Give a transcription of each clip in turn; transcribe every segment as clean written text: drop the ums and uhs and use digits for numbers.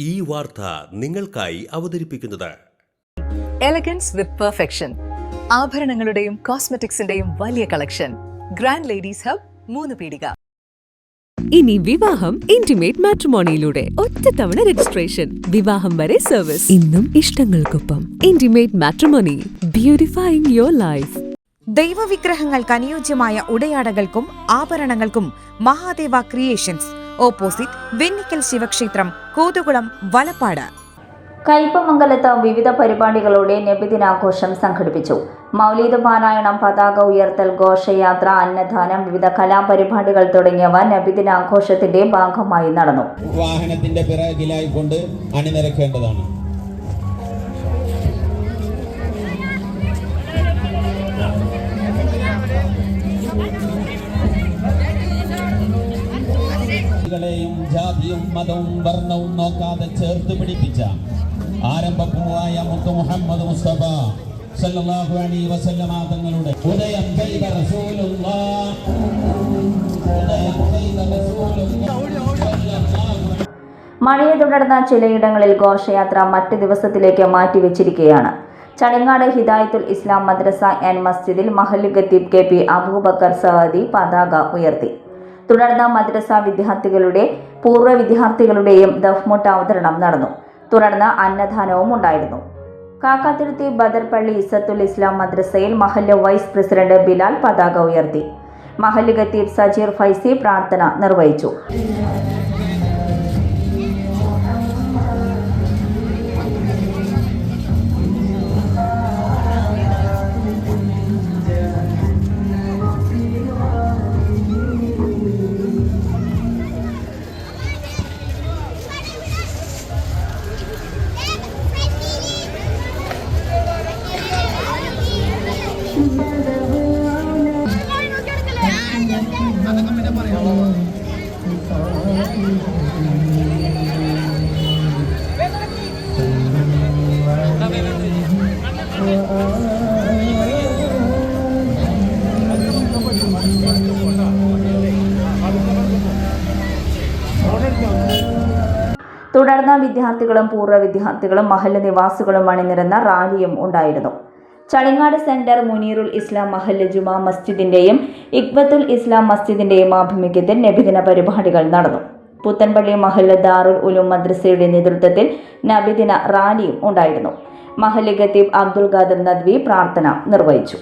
ഈ വാർത്ത നിങ്ങൾക്കായി അവതരിപ്പിക്കുന്നത് എലഗൻസ് വിത്ത് പെർഫെക്ഷൻ, ആഭരണങ്ങളുടെയും കോസ്മെറ്റിക്സിന്റെയും വലിയ കളക്ഷൻ. ഗ്രാൻഡ് ലേഡീസ് ഹബ്, 3 പീടിക. ഇനി വിവാഹം ഇന്റിമേറ്റ് മാട്രിമോണിയിലൂടെ ഒറ്റത്തവണ രജിസ്ട്രേഷൻ, വിവാഹം വരെ സർവീസ്. ഇന്നും ഇഷ്ടങ്ങൾക്കൊപ്പം ഇന്റിമേറ്റ് മാട്രിമോണി, ബ്യൂട്ടിഫൈയിങ് യുവർ ലൈഫ്. ദൈവവിഗ്രഹങ്ങൾക്ക് അനുയോജ്യമായ ഉടയാടകൾക്കും ആഭരണങ്ങൾക്കും മഹാദേവ ക്രിയേഷൻസ്, ഓപ്പോസിറ്റ് വെണ്ണിക്കൽ ശിവക്ഷേത്രം, കോതുകുളം, വലപ്പാട്. കയ്പമംഗലത്ത് വിവിധ പരിപാടികളോടെ നബിദിനാഘോഷം സംഘടിപ്പിച്ചു. മൗലീദ് പാരായണം, പതാക ഉയർത്തൽ, ഘോഷയാത്ര, അന്നദാനം, വിവിധ കലാപരിപാടികൾ തുടങ്ങിയവ നബിദിനാഘോഷത്തിന്റെ ഭാഗമായി നടന്നു. വാഹനത്തിന്റെ പിറകിലായിക്കൊണ്ട് അണിനിരക്കേണ്ടതാണ്. ജാതിയും മതവും വർണ്ണവും നോക്കാതെ ചേർത്ത് പിടിപ്പിച്ച ആരംഭപ്പൂവായ മുത്തു മുഹമ്മദ് മുസ്തഫ സല്ലല്ലാഹു അലൈഹി വസല്ലമ തങ്ങളുടെ ഉദയം ചെയ്ത റസൂലുള്ളാഹ്. മഴയെ തുടർന്ന് ചിലയിടങ്ങളിൽ ഘോഷയാത്ര മറ്റ് ദിവസത്തിലേക്ക് മാറ്റിവെച്ചിരിക്കുകയാണ്. ചളിങ്ങാട് ഹിദായത്തുൽ ഇസ്ലാം മദ്രസ ആൻഡ് മസ്ജിദിൽ മഹല്ല് ഖത്തീബ് കെ പി അബൂബക്കർ സഅദി പതാക ഉയർത്തി. തുടർന്ന് മദ്രസ വിദ്യാർത്ഥികളുടെ പൂർവ്വ വിദ്യാർത്ഥികളുടെയും ദഫ്മുട്ട് അവതരണം നടന്നു. തുടർന്ന് അന്നദാനവും ഉണ്ടായിരുന്നു. കാക്കാത്തുരുത്തി ബദർപള്ളി ഇസത്തുൽ ഇസ്ലാം മദ്രസയിൽ മഹല്ല് വൈസ് പ്രസിഡന്റ് ബിലാൽ പതാക ഉയർത്തി. മഹല്ല് ഖത്തീബ് സജീർ ഫൈസി പ്രാർത്ഥന നിർവഹിച്ചു. തുടർന്ന് വിദ്യാർത്ഥികളും പൂർവ്വ വിദ്യാർത്ഥികളും മഹല്ല് നിവാസികളും അണിനിരന്ന റാലിയും ഉണ്ടായിരുന്നു. ചളിങ്ങാട് സെന്റർ മുനീറുൽ ഇസ്ലാം മഹല്ല് ജുമാ മസ്ജിദിന്റെയും ഇഖ്വത്തുൽ ഇസ്ലാം മസ്ജിദിന്റെയും ആഭിമുഖ്യത്തിൽ നബിദിന പരിപാടികൾ നടന്നു. പുത്തൻപള്ളി മഹല്ല് ദാറുൽ ഉലൂം മദ്രസയുടെ നേതൃത്വത്തിൽ നബിദിന റാലിയും ഉണ്ടായിരുന്നു. മഹല്ല് ഖത്തീബ് അബ്ദുൽ ഖാദർ നദ്വി പ്രാർത്ഥന നിർവഹിച്ചു.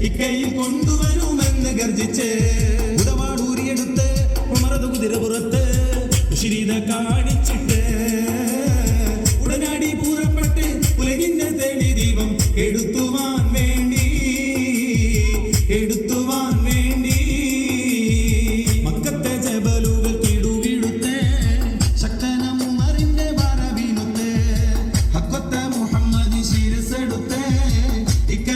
ഇക്കയിൽ കൊണ്ടുവരുമെന്ന് ഗർജിച്ച് ഉടവാടൂരിയെടുത്ത് ഉമറത് കുതിരപുറത്ത് ശരീര കാണിച്ചിട്ട് ഉടനാടി പൂരപ്പെട്ട് ഉലകിന്റെ തേടി ദീപം എടുത്തുവാൻ വേണ്ടി മക്കത്തെ ജബലുകൾ കിടുകിടുത്ത് ശക്തനം ഉമറിന്റെ വരവിനുത്ത് ഹക്കൊത്ത മുഹമ്മദ് ശിരസെടുത്ത് ഇക്ക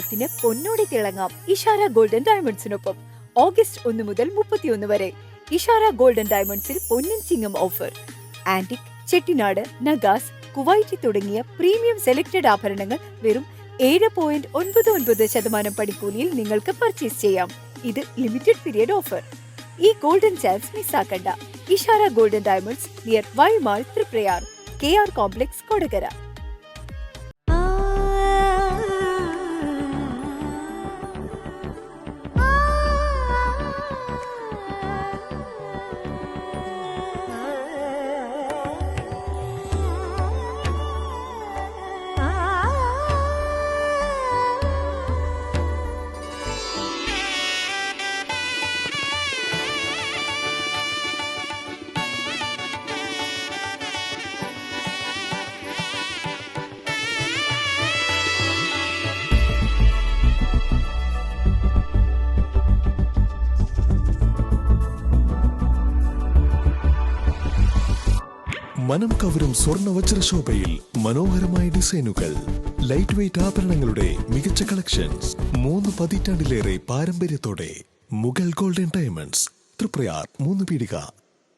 ഓണത്തിന് പൊന്നോടി തിളങ്ങാം ഇഷാര ഗോൾഡൻ ഡയമണ്ട്സിനൊപ്പം. ഓഗസ്റ്റ് 1 മുതൽ 31 വരെ ഇഷാര ഗോൾഡൻ ഡയമണ്ട്സിൽ പൊന്നിൻ Chingam offer. Antique, Chettinad, Nagas, Kuwaiti തുടങ്ങിയ പ്രീമിയം സെലക്ടഡ് ആഭരണങ്ങൾ വെറും 7.99% പണിക്കൂലിയിൽ നിങ്ങൾക്ക് പർച്ചേസ് ചെയ്യാം. ഇത് ലിമിറ്റഡ് പീരിയഡ് ഓഫർ. ഈ ഗോൾഡൻ ചാൻസ് മിസ്സാക്കണ്ട. Ishara golden diamonds near Y Mall, Thriprayar, KR complex, Kodakara. മനം കവരും സ്വർണ്ണ വജ്രശോഭയിൽ മനോഹരമായ ഡിസൈനുകൾ, ലൈറ്റ് വെയ്റ്റ് ആഭരണങ്ങളുടെ മികച്ച കളക്ഷൻസ്, 3 പതിറ്റാണ്ടിലേറെ പാരമ്പര്യത്തോടെ മുഗൾ ഗോൾഡൻ ഡയമണ്ട്സ്, തൃപ്രയാർ 3 പീടിക.